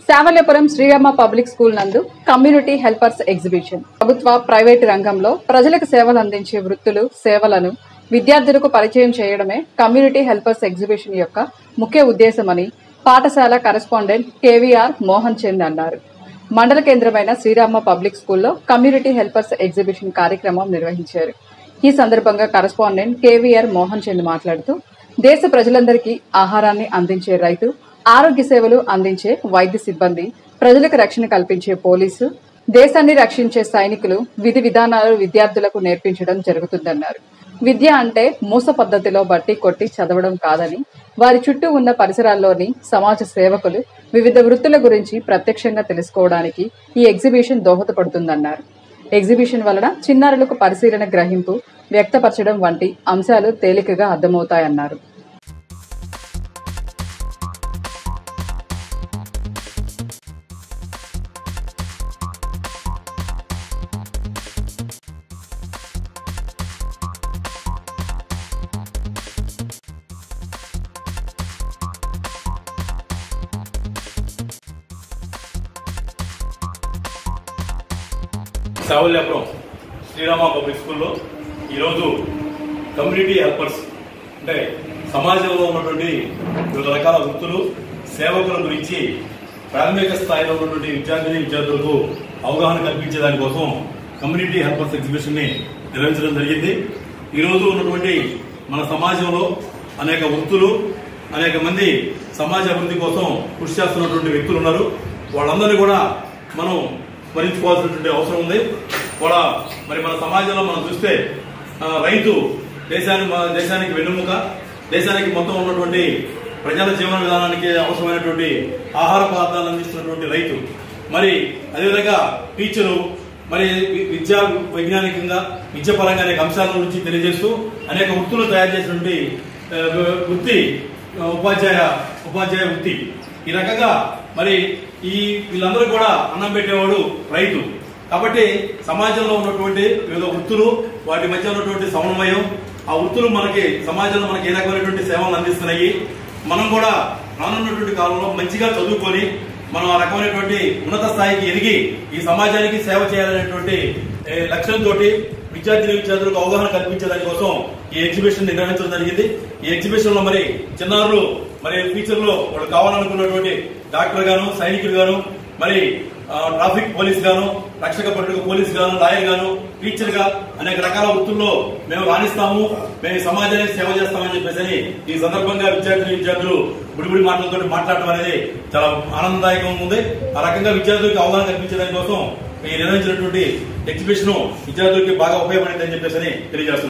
Savalyapuram Srirama public school నందు community helpers exhibition ప్రభుత్వ private రంగంలో ప్రజలకు సేవలు అందించే వృత్తులు సేవలను విద్యార్థులకు పరిచయం చేయడమే కమ్యూనిటీ హెల్పర్స్ ఎగ్జిబిషన్ యొక్క ముఖ్య ఉద్దేశమని పాఠశాల కరెస్పాండెంట్ కేవీఆర్ మోహన్ చంద్ అన్నారు. మండల కేంద్రమైన శ్రీరామ పబ్లిక్ స్కూల్లో కమ్యూనిటీ హెల్పర్స్ ఎగ్జిబిషన్ కార్యక్రమం నిర్వహించారు. ఈ సందర్భంగా కరెస్పాండెంట్ కేవీఆర్ మోహన్ చంద్ మాట్లాడుతూ దేశ ప్రజలందరికీ ఆహారాన్ని అందించే రైతు, ఆరోగ్య సేవలు అందించే వైద్య సిబ్బంది, ప్రజలకు రక్షణ కల్పించే పోలీసు, దేశాన్ని రక్షించే సైనికులు విధి విధానాలు విద్యార్థులకు నేర్పించడం జరుగుతుందన్నారు. విద్య అంటే మూస పద్ధతిలో బట్టి కొట్టి చదవడం కాదని, వారి చుట్టూ ఉన్న పరిసరాల్లోని సమాజ సేవకులు వివిధ వృత్తుల గురించి ప్రత్యక్షంగా తెలుసుకోవడానికి ఈ ఎగ్జిబిషన్ దోహదపడుతుందన్నారు. ఎగ్జిబిషన్ వలన చిన్నారులకు పరిశీలన, గ్రహింపు, వ్యక్తపరచడం వంటి అంశాలు తేలికగా అర్థమవుతాయన్నారు. శావల్యపురం శ్రీరామ పబ్లిక్ స్కూల్లో ఈరోజు కమ్యూనిటీ హెల్పర్స్ అంటే సమాజంలో ఉన్నటువంటి వివిధ రకాల వృత్తులు, సేవకుల గురించి ప్రాథమిక స్థాయిలో ఉన్నటువంటి విద్యార్థులకు అవగాహన కల్పించే దానికోసం కమ్యూనిటీ హెల్పర్స్ ఎగ్జిబిషన్ ని నిర్వహించడం జరిగింది. ఈరోజు ఉన్నటువంటి మన సమాజంలో అనేక వృత్తులు, అనేక మంది సమాజ అభివృద్ధి కోసం కృషి చేస్తున్నటువంటి వ్యక్తులు ఉన్నారు. వాళ్ళందరినీ కూడా మనం స్మరించుకోవాల్సినటువంటి అవసరం ఉంది. కూడా మరి మన సమాజంలో మనం చూస్తే రైతు దేశానికి వెన్నుముక, దేశానికి మొత్తం ఉన్నటువంటి ప్రజల జీవన విధానానికి అవసరమైనటువంటి ఆహార పదార్థాలను అందిస్తున్నటువంటి రైతు, మరి అదేవిధంగా టీచరు, మరి వైజ్ఞానికంగా విద్యాపరంగా అనేక అంశాల గురించి తెలియజేస్తూ అనేక వృత్తులు తయారు చేసినటువంటి వృత్తి ఉపాధ్యాయ వృత్తి. ఈ రకంగా మరి వీళ్ళందరూ కూడా అన్నం పెట్టేవాడు రైతు. కాబట్టి సమాజంలో ఉన్నటువంటి వివిధ వృత్తులు, వాటి మధ్య ఉన్నటువంటి సమన్వయం, ఆ వృత్తులు మనకి సమాజంలో మనకి ఏ రకమైనటువంటి సేవలు అందిస్తున్నాయి. మనం కూడా రానున్నటువంటి కాలంలో మంచిగా చదువుకొని మనం ఆ రకమైనటువంటి ఉన్నత స్థాయికి ఎదిగి ఈ సమాజానికి సేవ చేయాలనేటువంటి లక్ష్యంతో విద్యార్థులకు అవగాహన కల్పించే దానికోసం ఈ ఎగ్జిబిషన్ నిర్వహించడం జరిగింది. ఈ ఎగ్జిబిషన్ లో మరి చిన్నారులు, మరి ఫ్యూచర్ లో వాళ్ళు కావాలనుకున్నటువంటి డాక్టర్ గాను, సైనికులు గాను, మరి ట్రాఫిక్ పోలీస్ గాను, రక్షక భటుడు పోలీస్ గాను, లాయర్ గాను, టీచర్ గా అనేక రకాల వృత్తుల్లో మేము రాణిస్తాము, మేము సమాజానికి సేవ చేస్తామని చెప్పేసి ఈ సందర్భంగా విద్యార్థులు బుడిబుడి మాటలతో మాట్లాడటం అనేది చాలా ఆనందదాయకంగా ఉంది. ఆ రకంగా విద్యార్థులకు అవగాహన కల్పించడానికి కోసం ఈ నిర్వహించినటువంటి ఎగ్జిబిషన్ విద్యార్థులకి బాగా ఉపయోగపడిందని చెప్పేసి తెలియజేస్తున్నాం.